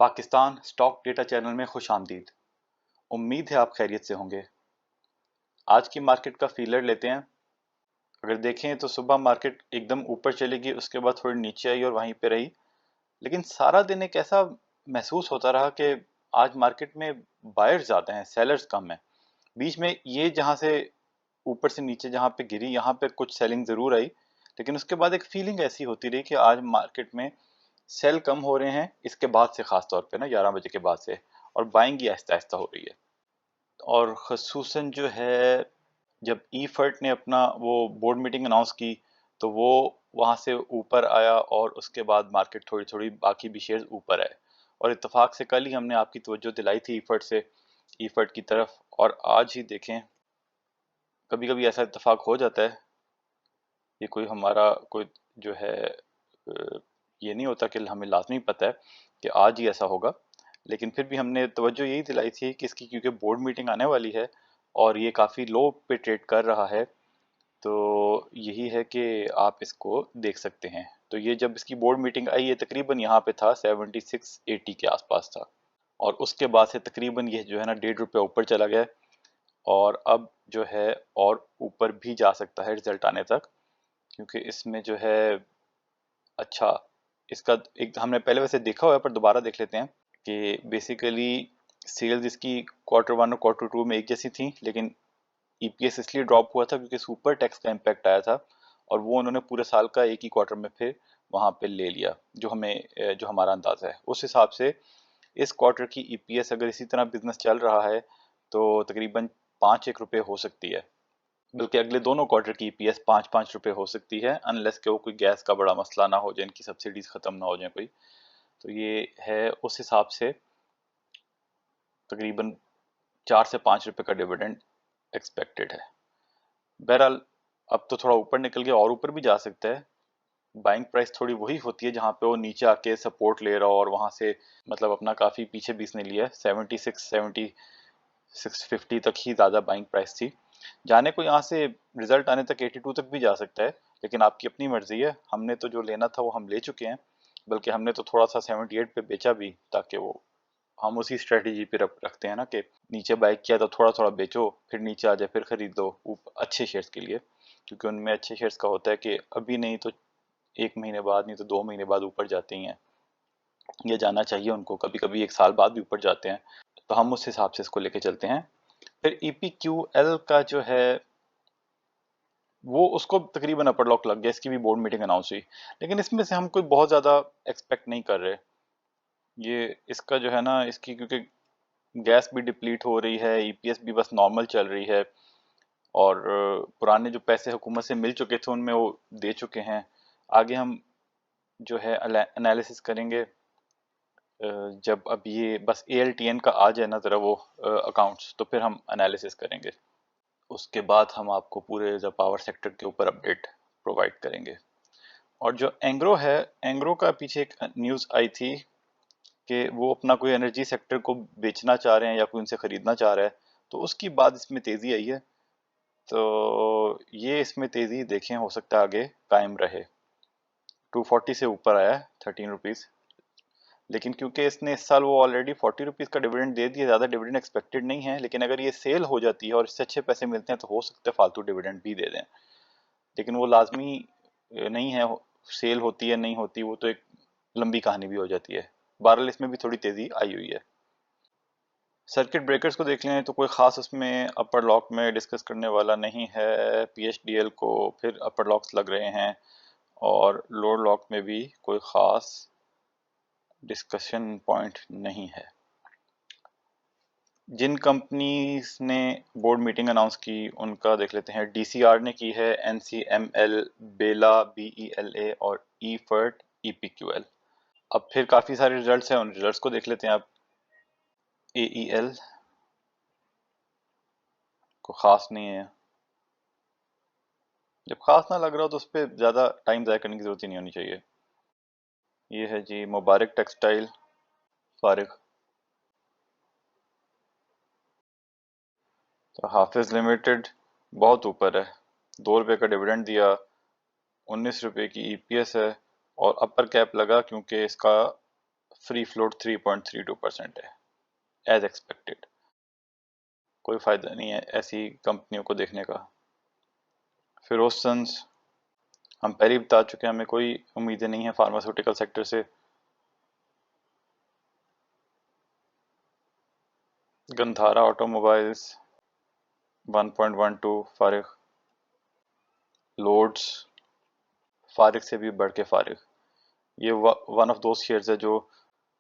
Pakistan stock data channel में खुश आमदीद। उम्मीद है आप खैरियत से होंगे। आज की मार्केट का फीलर लेते हैं। अगर देखें तो सुबह मार्केट एकदम ऊपर चली गई, उसके बाद थोड़ी नीचे आई और वहीं पे रही। लेकिन सारा दिन एक ऐसा महसूस होता रहा कि आज मार्केट में बायर्स ज़्यादा हैं, सेलर्स कम हैं। बीच में ये जहाँ से ऊपर से नीचे जहाँ पे गिरी, यहाँ पे कुछ सेलिंग ज़रूर आई, लेकिन उसके बाद एक फीलिंग ऐसी होती रही कि आज मार्केट में सेल कम हो रहे हैं। इसके बाद से खास तौर पे ना 11 बजे के बाद से, और बाइंग ही आहिस्ता आहिस्ता हो रही है। और खसूसन जो है, जब ईफर्ट ने अपना वो बोर्ड मीटिंग अनाउंस की तो वो वहाँ से ऊपर आया, और उसके बाद मार्केट थोड़ी थोड़ी बाकी भी शेयर्स ऊपर आए। और इत्तेफाक से कल ही हमने आपकी तवज्जो दिलाई थी ईफर्ट की तरफ, और आज ही देखें। कभी कभी ऐसा इत्तेफाक हो जाता है, ये कोई हमारा कोई जो है ये नहीं होता कि हमें लाजमी पता है कि आज ही ऐसा होगा। लेकिन फिर भी हमने तवज्जो यही दिलाई थी कि इसकी क्योंकि बोर्ड मीटिंग आने वाली है और ये काफ़ी लो पे ट्रेड कर रहा है, तो यही है कि आप इसको देख सकते हैं। तो ये जब इसकी बोर्ड मीटिंग आई, ये तकरीबन यहाँ पे था 7680 के आसपास था, और उसके बाद से तकरीबन ये जो है ना ₹1.5 ऊपर चला गया, और अब जो है और ऊपर भी जा सकता है रिजल्ट आने तक, क्योंकि इसमें जो है अच्छा, इसका एक हमने पहले वैसे देखा हुआ है पर दोबारा देख लेते हैं कि बेसिकली सेल्स इसकी Q1 और Q2 में एक जैसी थी, लेकिन ईपीएस इसलिए ड्रॉप हुआ था क्योंकि सुपर टैक्स का इम्पैक्ट आया था, और वो उन्होंने पूरे साल का एक ही क्वार्टर में फिर वहाँ पे ले लिया। जो हमारा अंदाज़ा है उस हिसाब से इस क्वार्टर की ईपीएस अगर इसी तरह बिजनेस चल रहा है तो तकरीबन 5-1 रुपये हो सकती है। बल्कि अगले दोनों क्वार्टर की ईपीएस 5-5 रुपये हो सकती है, अनलेस कि वो कोई गैस का बड़ा मसला ना हो जाए, इनकी सब्सिडीज खत्म ना हो जाए कोई। तो ये है, उस हिसाब से तकरीबन 4 से 5 रुपये का डिविडेंड एक्सपेक्टेड है। बहरहाल अब तो थोड़ा ऊपर निकल गया, और ऊपर भी जा सकता है। बाइंग प्राइस थोड़ी वही होती है जहाँ पे वो नीचे आके सपोर्ट ले रहा हो, और वहाँ से मतलब अपना काफ़ी पीछे भी इसने लिया है। 650 तक ही ज़्यादा बाइंग प्राइस थी। जाने को यहाँ से रिजल्ट आने तक 82 तक भी जा सकता है, लेकिन आपकी अपनी मर्जी है। हमने तो जो लेना था वो हम ले चुके हैं, बल्कि हमने तो थोड़ा सा 78 पे बेचा भी, ताकि वो हम उसी स्ट्रेटेजी पे रखते हैं ना कि नीचे बाई किया तो थोड़ा थोड़ा बेचो, फिर नीचे आ जाए फिर खरीद लो अच्छे शेयर्स के लिए, क्योंकि उनमें अच्छे शेयर्स का होता है कि अभी नहीं तो 1 महीने बाद, नहीं तो 2 महीने बाद ऊपर जाते ही हैं। ये जाना चाहिए उनको, कभी कभी 1 साल बाद भी ऊपर जाते हैं, तो हम उस हिसाब से इसको लेके चलते हैं। फिर EPQL का जो है वो, उसको तकरीबन अपर लॉक लग गया, इसकी भी बोर्ड मीटिंग अनाउंस हुई, लेकिन इसमें से हम कोई बहुत ज़्यादा एक्सपेक्ट नहीं कर रहे। ये इसका जो है ना, इसकी क्योंकि गैस भी डिप्लीट हो रही है, ईपीएस भी बस नॉर्मल चल रही है, और पुराने जो पैसे हुकूमत से मिल चुके थे उनमें वो दे चुके हैं। आगे हम जो है एनालिसिस करेंगे जब अब ये बस ALTN का आ जाए ना ज़रा वो अकाउंट्स, तो फिर हम एनालिसिस करेंगे। उसके बाद हम आपको पूरे पावर सेक्टर के ऊपर अपडेट प्रोवाइड करेंगे। और जो एंग्रो है, एंग्रो का पीछे एक न्यूज़ आई थी कि वो अपना कोई एनर्जी सेक्टर को बेचना चाह रहे हैं या कोई उनसे ख़रीदना चाह रहा है, तो उसकी बाद इसमें तेज़ी आई है। तो ये इसमें तेज़ी देखें, हो सकता है आगे कायम रहे। 240 से ऊपर आया है, 13 रुपीज़, लेकिन क्योंकि इसने इस साल वो ऑलरेडी 40 रुपीज़ का डिविडेंड दे दिया, ज़्यादा डिविडेंड एक्सपेक्टेड नहीं है। लेकिन अगर ये सेल हो जाती है और इससे अच्छे पैसे मिलते हैं तो हो सकता है फालतू डिविडेंड भी दे दें, लेकिन वो लाजमी नहीं है। सेल होती है नहीं होती वो तो एक लंबी कहानी भी हो जाती है। बहरहाल इसमें भी थोड़ी तेज़ी आई हुई है। सर्किट ब्रेकर्स को देख लें तो कोई ख़ास उसमें अपर लॉक में डिस्कस करने वाला नहीं है। PHDL को फिर अपर लॉक्स लग रहे हैं, और लोअर लॉक में भी कोई ख़ास डिस्कशन पॉइंट नहीं है। जिन कंपनीज ने बोर्ड मीटिंग अनाउंस की उनका देख लेते हैं। DCR ने की है, NCML, बेला BELA, और EFERT EPQL। अब फिर काफ़ी सारे रिजल्ट्स हैं, उन रिजल्ट्स को देख लेते हैं आप। AEL को ख़ास नहीं है, जब ख़ास ना लग रहा हो तो उस पर ज़्यादा टाइम ज़ाया करने की ज़रूरत ही नहीं होनी चाहिए। ये है जी मुबारक टेक्सटाइल, फारिग। तो हाफिज़ लिमिटेड बहुत ऊपर है, ₹2 का डिविडेंड दिया, 19 रुपये की EPS है, और अपर कैप लगा क्योंकि इसका फ्री फ्लोट 3.32% है, एज एक्सपेक्टेड। कोई फ़ायदा नहीं है ऐसी कंपनियों को देखने का। फिरोज सन्स हम पहले ही बता चुके हैं, हमें कोई उम्मीदें नहीं है फार्मास्यूटिकल सेक्टर से। गंधारा ऑटोमोबाइल्स 1.12 फारिग। लोड्स फारिग से भी बढ़ के फारिग। ये वन ऑफ दोस्त शेयर्स है जो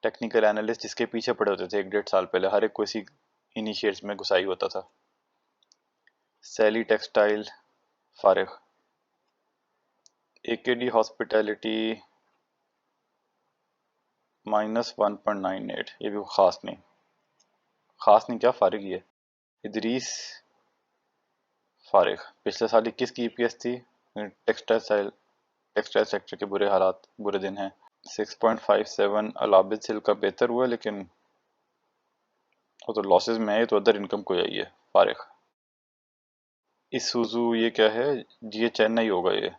टेक्निकल एनालिस्ट जिसके पीछे पड़े होते थे 1-1.5 साल पहले, हर एक को इसी इन्हीं शेयर्स में घुसाई होता था। सैली टेक्सटाइल फारिग। एकेडी हॉस्पिटैलिटी -1.98, ये भी खास नहीं, खास नहीं क्या फारिग ही है। इदरीस फारिग पिछले साल 21 की ईपीएस थी। टेक्सटाइल सेक्टर के बुरे हालात, बुरे दिन हैं। 6.57 अलाबिद सिल का बेहतर हुआ, लेकिन वो तो लॉसेस में है, तो अदर इनकम को आई है फारिग। इसुजू ये क्या है, जीए चेन्नई होगा ये।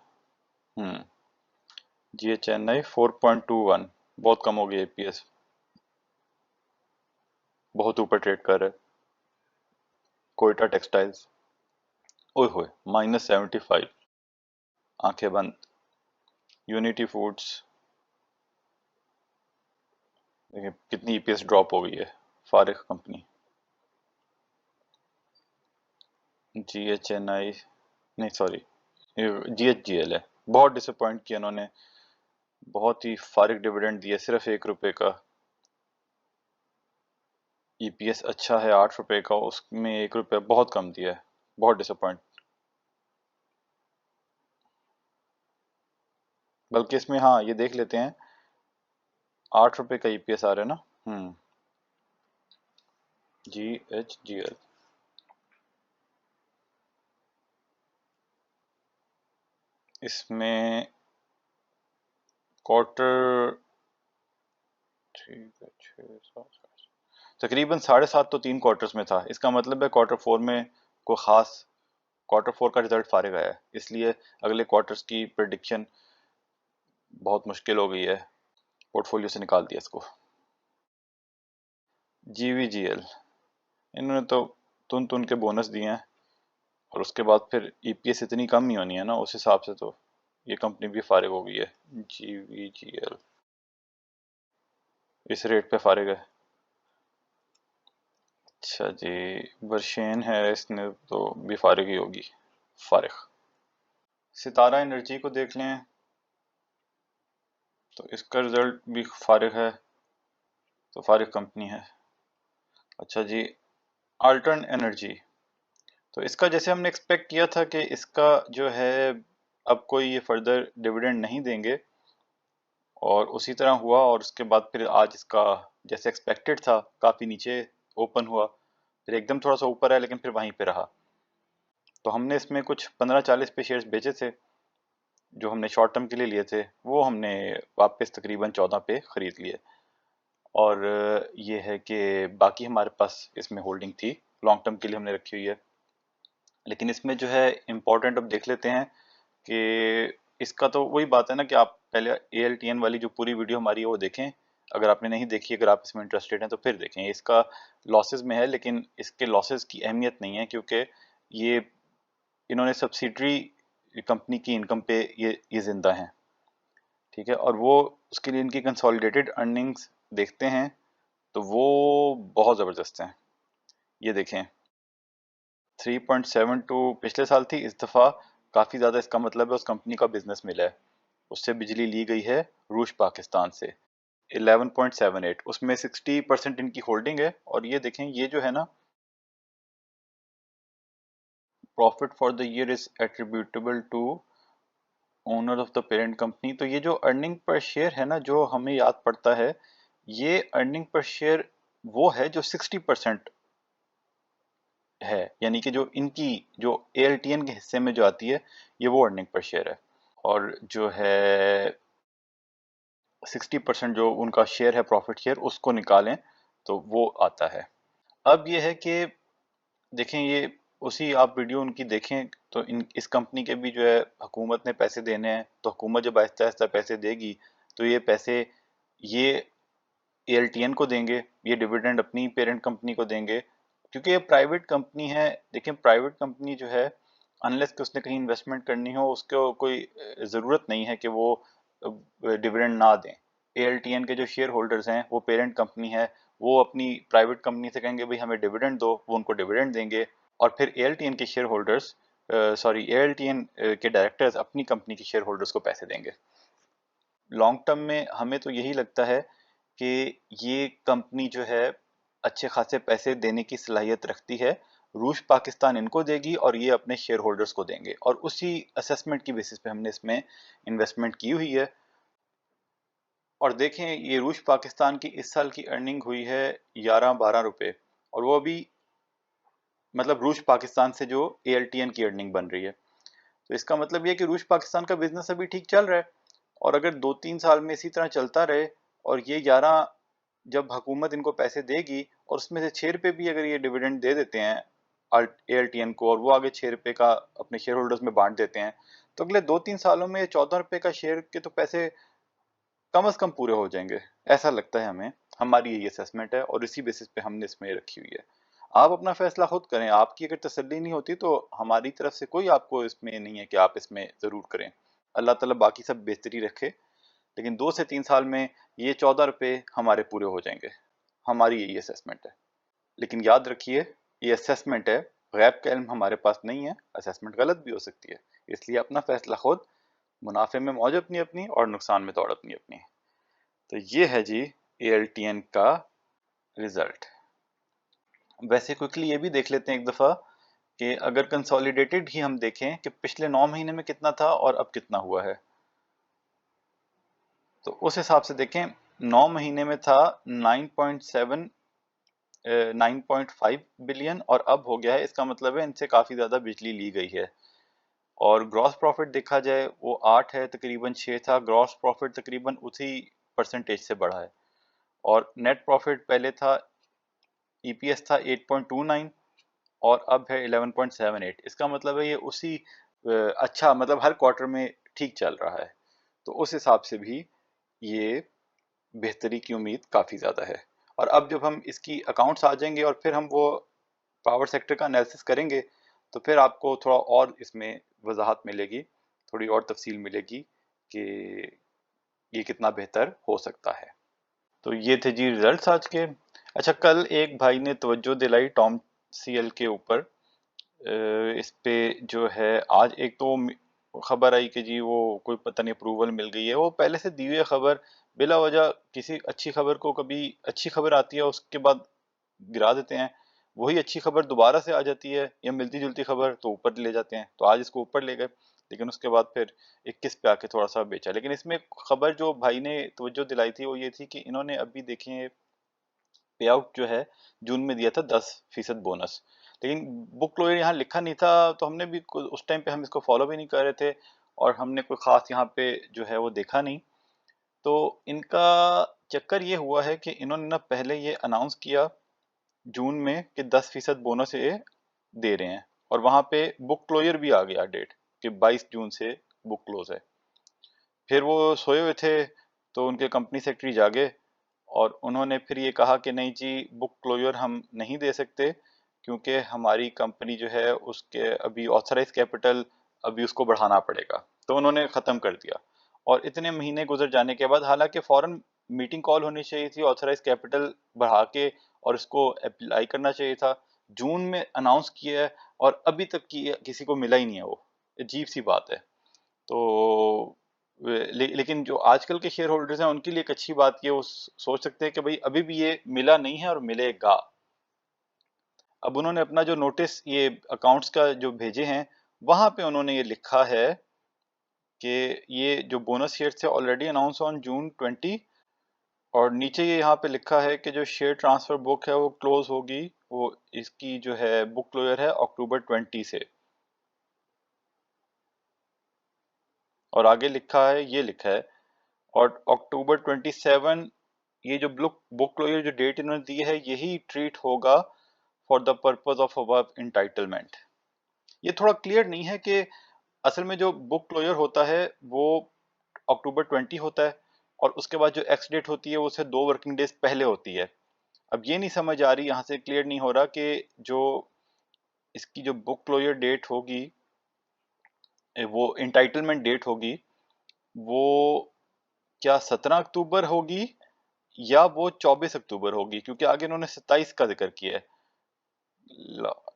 जीए चेन्नई 4.21, बहुत कम हो गया एपीएस, बहुत ऊपर ट्रेड कर रहा है। कोयटा टेक्सटाइल्स ओए होए -75, आंखें बंद। यूनिटी फूड्स देखिए कितनी ईपीएस ड्रॉप हो गई है, फारिग कंपनी। जीएचएनआई नहीं सॉरी, जीएचजीएल है, बहुत डिसअपॉइंट किया इन्होंने, बहुत ही फारिग डिविडेंड दिया, सिर्फ 1 रुपए का। ईपीएस अच्छा है 8 रुपए का, उसमें 1 रुपया बहुत कम दिया है, बहुत डिसअपॉइंट। बल्कि इसमें हाँ ये देख लेते हैं, 8 रुपए का ईपीएस आ रहा है ना। जीएचजीएल इसमें क्वार्टर तकरीबन 7.5 तो 3 क्वार्टर्स में था, इसका मतलब है क्वार्टर 4 में को खास, क्वार्टर 4 का रिजल्ट फारिग आया है, इसलिए अगले क्वार्टर्स की प्रेडिक्शन बहुत मुश्किल हो गई है, पोर्टफोलियो से निकाल दिया इसको। जीवीजीएल इन्होंने तो तुन तुन के बोनस दिए हैं, और उसके बाद फिर ईपीएस इतनी कम ही होनी है ना, उस हिसाब से तो ये कंपनी भी फारिग हो गई है। जीवीजीएल इस रेट पे फारिग है। अच्छा जी, बर्शेन है, इसने तो भी फारिग ही होगी, फारिग। सितारा एनर्जी को देख लें तो इसका रिजल्ट भी फारिग है, तो फारिग कंपनी है। अच्छा जी, अल्टर्न एनर्जी, तो इसका जैसे हमने एक्सपेक्ट किया था कि इसका जो है अब कोई ये फर्दर डिविडेंड नहीं देंगे, और उसी तरह हुआ, और उसके बाद फिर आज इसका जैसे एक्सपेक्टेड था काफ़ी नीचे ओपन हुआ, फिर एकदम थोड़ा सा ऊपर है, लेकिन फिर वहीं पे रहा। तो हमने इसमें कुछ 15-40 पे शेयर्स बेचे थे जो हमने शॉर्ट टर्म के लिए लिए थे, वो हमने वापस तकरीबन 14 पे ख़रीद लिए। और ये है कि बाकी हमारे पास इसमें होल्डिंग थी, लॉन्ग टर्म के लिए हमने रखी हुई है। लेकिन इसमें जो है इम्पोर्टेंट अब देख लेते हैं कि इसका तो वही बात है ना कि आप पहले ALTN वाली जो पूरी वीडियो हमारी है वो देखें, अगर आपने नहीं देखी, अगर आप इसमें इंटरेस्टेड हैं तो फिर देखें। इसका लॉसेस में है, लेकिन इसके लॉसेस की अहमियत नहीं है, क्योंकि ये इन्होंने सब्सिडरी कंपनी की इनकम पे ये जिंदा हैं, ठीक है। और वो उसके लिए इनकी कंसोलिडेटेड अर्निंग्स देखते हैं तो वो बहुत ज़बरदस्त हैं। ये देखें 3.72 पिछले साल थी, इस दफ़ा काफ़ी ज़्यादा, इसका मतलब है उस कंपनी का बिजनेस मिला है, उससे बिजली ली गई है रूस पाकिस्तान से। 11.78, उसमें 60% इनकी होल्डिंग है। और ये देखें, ये जो है ना, profit for the year is attributable to owner of the parent company. तो ये जो अर्निंग पर शेयर है ना, जो हमें याद पड़ता है, ये अर्निंग पर शेयर वो है जो 60% है, यानी कि जो इनकी जो ALTN के हिस्से में जो आती है, ये वो अर्निंग पर शेयर है। और जो है 60% जो उनका शेयर है प्रॉफिट शेयर, उसको निकालें तो वो आता है। अब ये है कि देखें, ये उसी आप वीडियो उनकी देखें तो इस कंपनी के भी जो है हुकूमत ने पैसे देने हैं, तो हुकूमत जब आहिस्ता आहिस्ता पैसे देगी तो ये पैसे ये ALTN को देंगे, ये डिविडेंड अपनी पेरेंट कंपनी को देंगे, क्योंकि ये प्राइवेट कंपनी है। देखिए प्राइवेट कंपनी जो है, अनलेस कि उसने कहीं इन्वेस्टमेंट करनी हो, उसको कोई ज़रूरत नहीं है कि वो डिविडेंड ना दें। ALTN के जो शेयर होल्डर्स हैं, वो पेरेंट कंपनी है, वो अपनी प्राइवेट कंपनी से कहेंगे भाई हमें डिविडेंड दो, वो उनको डिविडेंड देंगे, और फिर ALTN के शेयर होल्डर्स ALTN के डायरेक्टर्स अपनी कंपनी के शेयर होल्डर्स को पैसे देंगे। लॉन्ग टर्म में हमें तो यही लगता है कि ये कंपनी जो है अच्छे खासे पैसे देने की सलाहियत रखती है। रूस पाकिस्तान इनको देगी और ये अपने शेयर होल्डर्स को देंगे, और उसी असेसमेंट की बेसिस पे हमने इसमें इन्वेस्टमेंट की हुई है। और देखें, ये रूस पाकिस्तान की इस साल की अर्निंग हुई है 11-12 रुपए, और वो अभी मतलब रूस पाकिस्तान से जो ALTN की अर्निंग बन रही है। तो इसका मतलब ये कि रूस पाकिस्तान का बिजनेस अभी ठीक चल रहा है, और अगर 2-3 साल में इसी तरह चलता रहे, और ये 11 जब हुकूमत इनको पैसे देगी और उसमें से 6 रुपये भी अगर ये डिविडेंड दे देते हैं ALTN को, और वो आगे 6 रुपये का अपने शेयर होल्डर्स में बांट देते हैं, तो अगले 2-3 सालों में 14 रुपये का शेयर के तो पैसे कम से कम पूरे हो जाएंगे, ऐसा लगता है हमें। हमारी यही असेसमेंट है और इसी बेसिस पे हमने इसमें रखी हुई है। आप अपना फैसला खुद करें, आपकी अगर तसल्ली नहीं होती तो हमारी तरफ से कोई आपको इसमें नहीं है कि आप इसमें ज़रूर करें। अल्लाह ताला बाकी सब बेहतरी रखे, लेकिन 2 से 3 साल में ये 14 रुपये हमारे पूरे हो जाएंगे। हमारी यही असेसमेंट है। लेकिन याद रखिए, ये असेसमेंट है, गैब का इल्म हमारे पास नहीं है, असेसमेंट गलत भी हो सकती है, इसलिए अपना फैसला खुद। मुनाफे में मौज अपनी अपनी और नुकसान में दौड़ अपनी अपनी। तो ये है जी ALTN का रिजल्ट। वैसे क्विकली ये भी देख लेते हैं एक दफ़ा कि अगर कंसोलिडेटेड ही हम देखें कि पिछले 9 महीने में कितना था और अब कितना हुआ है, तो उस हिसाब से देखें। 9 महीने में था 9.7 9.5 बिलियन, और अब हो गया है, इसका मतलब है इनसे काफ़ी ज़्यादा बिजली ली गई है। और ग्रॉस प्रॉफिट देखा जाए वो 8 है, तकरीबन 6 था, ग्रॉस प्रॉफिट तकरीबन उसी परसेंटेज से बढ़ा है। और नेट प्रॉफिट पहले था, EPS था 8.29 और अब है 11.78। इसका मतलब है ये उसी अच्छा, मतलब हर क्वार्टर में ठीक चल रहा है, तो उस हिसाब से भी ये बेहतरी की उम्मीद काफ़ी ज़्यादा है। और अब जब हम इसकी अकाउंट्स आ जाएंगे और फिर हम वो पावर सेक्टर का एनालिसिस करेंगे, तो फिर आपको थोड़ा और इसमें वजाहत मिलेगी, थोड़ी और तफसील मिलेगी कि ये कितना बेहतर हो सकता है। तो ये थे जी रिजल्ट्स आज के। अच्छा, कल एक भाई ने तवज्जो दिलाई टॉम CL के ऊपर, इस पे जो है आज एक तो खबर आई कि जी वो कोई पता नहीं अप्रूवल मिल गई है। वो पहले से दी हुई खबर बिला वजह, किसी अच्छी खबर को कभी अच्छी खबर आती है उसके बाद गिरा देते हैं, वही अच्छी खबर दोबारा से आ जाती है या मिलती जुलती खबर तो ऊपर ले जाते हैं। तो आज इसको ऊपर ले गए, लेकिन उसके बाद फिर 21 पे आके थोड़ा सा बेचा। लेकिन इसमें खबर जो भाई ने तवज्जो दिलाई थी वो ये थी कि इन्होंने अभी देखें पे आउट जो है जून में दिया था 10% बोनस, लेकिन बुक क्लोजर यहाँ लिखा नहीं था, तो हमने भी उस टाइम पे हम इसको फॉलो भी नहीं कर रहे थे, और हमने कोई खास यहाँ पे जो है वो देखा नहीं। तो इनका चक्कर ये हुआ है कि इन्होंने ना पहले ये अनाउंस किया जून में कि 10% बोनस ये दे रहे हैं, और वहां पे बुक क्लोजर भी आ गया डेट कि 22 जून से बुक क्लोज है। फिर वो सोए हुए थे, तो उनके कंपनी सेक्रेटरी जागे और उन्होंने फिर ये कहा कि नहीं जी, बुक क्लोजर हम नहीं दे सकते, क्योंकि हमारी कंपनी जो है उसके अभी ऑथराइज कैपिटल अभी उसको बढ़ाना पड़ेगा। तो उन्होंने ख़त्म कर दिया, और इतने महीने गुजर जाने के बाद, हालांकि फ़ौरन मीटिंग कॉल होनी चाहिए थी, ऑथराइज कैपिटल बढ़ा के और इसको अप्लाई करना चाहिए था। जून में अनाउंस किया है और अभी तक किसी को मिला ही नहीं है, वो अजीब सी बात है। तो लेकिन जो आजकल के शेयर होल्डर्स हैं उनके लिए एक अच्छी बात ये, वो सोच सकते हैं कि भाई अभी भी ये मिला नहीं है और मिलेगा। अब उन्होंने अपना जो नोटिस ये अकाउंट्स का जो भेजे हैं, वहां पे उन्होंने ये लिखा है कि ये जो बोनस शेयर थे ऑलरेडी अनाउंस ऑन June 20, और नीचे ये यहाँ पे लिखा है कि जो शेयर ट्रांसफर बुक है वो क्लोज होगी, वो इसकी जो है बुक क्लोजर है October 20 से। और आगे लिखा है, ये लिखा है, और October 27, ये जो बुक क्लोजर जो डेट इन्होंने दी है, यही ट्रीट होगा for the purpose of above entitlement. ये थोड़ा क्लियर नहीं है कि असल में जो बुक क्लोजर होता है वो October 20 होता है, और उसके बाद जो एक्स डेट होती है वो उससे 2 वर्किंग डेज पहले होती है। अब ये नहीं समझ आ रही, यहाँ से क्लियर नहीं हो रहा कि जो इसकी जो बुक क्लोजर डेट होगी, वो इंटाइटलमेंट डेट होगी, वो क्या 17 अक्टूबर होगी या वो 24 अक्टूबर होगी, क्योंकि आगे इन्होंने 27 का जिक्र किया है।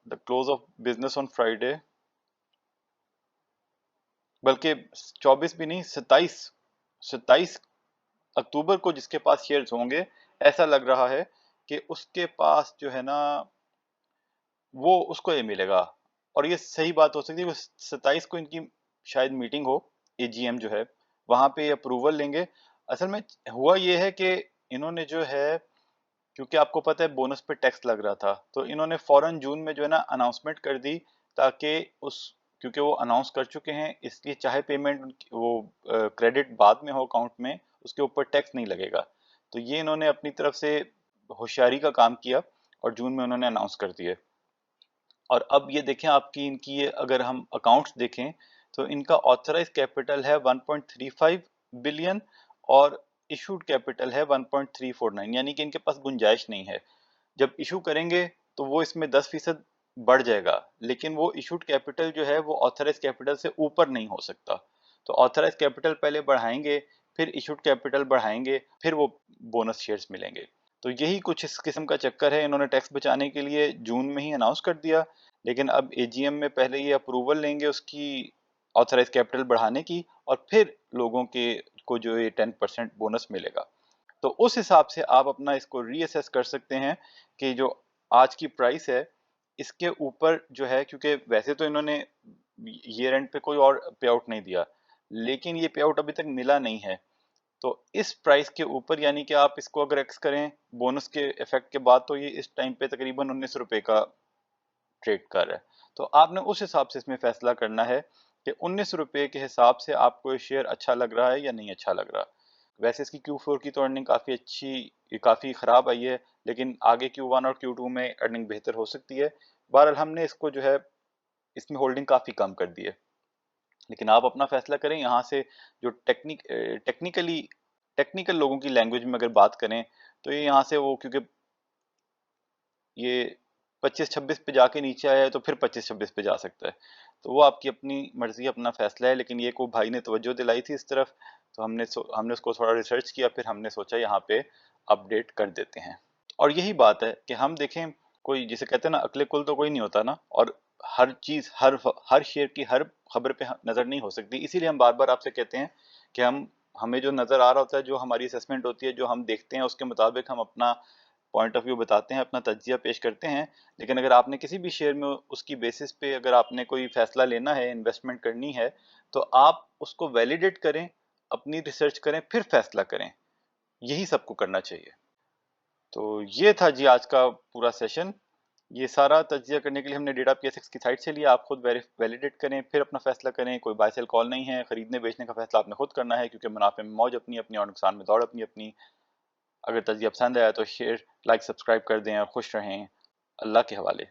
The close of business on Friday, बल्कि 24 भी नहीं, 27 अक्टूबर को जिसके पास शेयर्स होंगे, ऐसा लग रहा है कि उसके पास जो है ना वो उसको ये मिलेगा। और ये सही बात हो सकती है, 27 को इनकी शायद मीटिंग हो, एजीएम जो है, वहां पे अप्रूवल लेंगे। असल में हुआ ये है कि इन्होंने जो है, क्योंकि आपको पता है बोनस पे टैक्स लग रहा था, तो इन्होंने फौरन जून में जो है ना अनाउंसमेंट कर दी, ताकि उस, क्योंकि वो अनाउंस कर चुके हैं, इसलिए चाहे पेमेंट वो क्रेडिट बाद में हो अकाउंट में, उसके ऊपर टैक्स नहीं लगेगा। तो ये इन्होंने अपनी तरफ से होशियारी का काम किया और जून में उन्होंने अनाउंस कर दिए। और अब ये देखें आपकी इनकी ये अगर हम अकाउंट्स देखें तो इनका ऑथराइज कैपिटल है 1.35 बिलियन और इशूड कैपिटल है 1.349, यानी कि इनके पास गुंजाइश नहीं है। जब इशू करेंगे तो वो इसमें 10% बढ़ जाएगा, लेकिन वो इशूड कैपिटल जो है वो ऑथराइज कैपिटल से ऊपर नहीं हो सकता। तो ऑथराइज कैपिटल पहले बढ़ाएंगे, फिर इशूड कैपिटल बढ़ाएंगे, फिर वो बोनस शेयर्स मिलेंगे। तो यही कुछ इस किस्म का चक्कर है, इन्होंने टैक्स बचाने के लिए जून में ही अनाउंस कर दिया, लेकिन अब एजीएम में पहले ये अप्रूवल लेंगे उसकी ऑथराइज कैपिटल बढ़ाने की, और फिर लोगों के को जो ये 10% बोनस मिलेगा। तो उस हिसाब से आप अपना इसको रीअसेस कर सकते हैं कि जो आज की प्राइस है इसके ऊपर जो है, क्योंकि वैसे तो इन्होंने ईयर एंड पे कोई और पे आउट नहीं दिया, लेकिन ये पे आउट अभी तक मिला नहीं है। तो इस प्राइस के ऊपर, यानी कि आप इसको अगर एक्स करें बोनस के इफेक्ट के बाद, तो ये इस टाइम पे तकरीबन 19 रुपए का ट्रेड कर रहा है। तो आपने उस हिसाब से इसमें फैसला करना है कि 19 रुपए के हिसाब से आपको ये शेयर अच्छा लग रहा है या नहीं अच्छा लग रहा। वैसे इसकी Q4 की तो अर्निंग काफ़ी अच्छी, काफ़ी ख़राब आई है, लेकिन आगे Q1 और Q2 में अर्निंग बेहतर हो सकती है। बहरहाल हमने इसको जो है, इसमें होल्डिंग काफ़ी कम कर दी है, लेकिन आप अपना फैसला करें। यहाँ से जो टेक्निकल लोगों की लैंग्वेज में अगर बात करें, तो ये यहाँ से वो, क्योंकि ये 25-26 पे जाके नीचे आया है, तो फिर 25-26 पे जा सकता है। तो वो आपकी अपनी मर्जी, अपना फैसला है, लेकिन ये को भाई ने तवज्जो दिलाई थी इस तरफ, तो हमने उसको थोड़ा रिसर्च किया, फिर हमने सोचा यहाँ पे अपडेट कर देते हैं। और यही बात है कि हम देखें, कोई जिसे कहते हैं ना, अकले कुल तो कोई नहीं होता ना, और हर चीज, हर शेयर की हर खबर पे नजर नहीं हो सकती। इसीलिए हम बार बार आपसे कहते हैं कि हमें जो नजर आ रहा होता है, जो हमारी असेसमेंट होती है, जो हम देखते हैं, उसके मुताबिक हम अपना पॉइंट ऑफ व्यू बताते हैं, अपना तज्जिया पेश करते हैं। लेकिन अगर आपने किसी भी शेयर में उसकी बेसिस पे अगर आपने कोई फैसला लेना है, इन्वेस्टमेंट करनी है, तो आप उसको वैलिडेट करें, अपनी रिसर्च करें, फिर फैसला करें। यही सबको करना चाहिए। तो ये था जी आज का पूरा सेशन। ये सारा तज्जिया करने के लिए हमने डेटा PSX की साइट से लिया। आप खुद वैलिडेट करें, फिर अपना फैसला करें। कोई बाय सेल कॉल नहीं है, खरीदने बेचने का फैसला आपने खुद करना है, क्योंकि मुनाफे में मौज अपनी अपनी और नुकसान में दौड़ अपनी अपनी। अगर तज्जिया पसंद आया तो शेयर, लाइक, सब्सक्राइब कर दें और खुश रहें। अल्लाह के हवाले।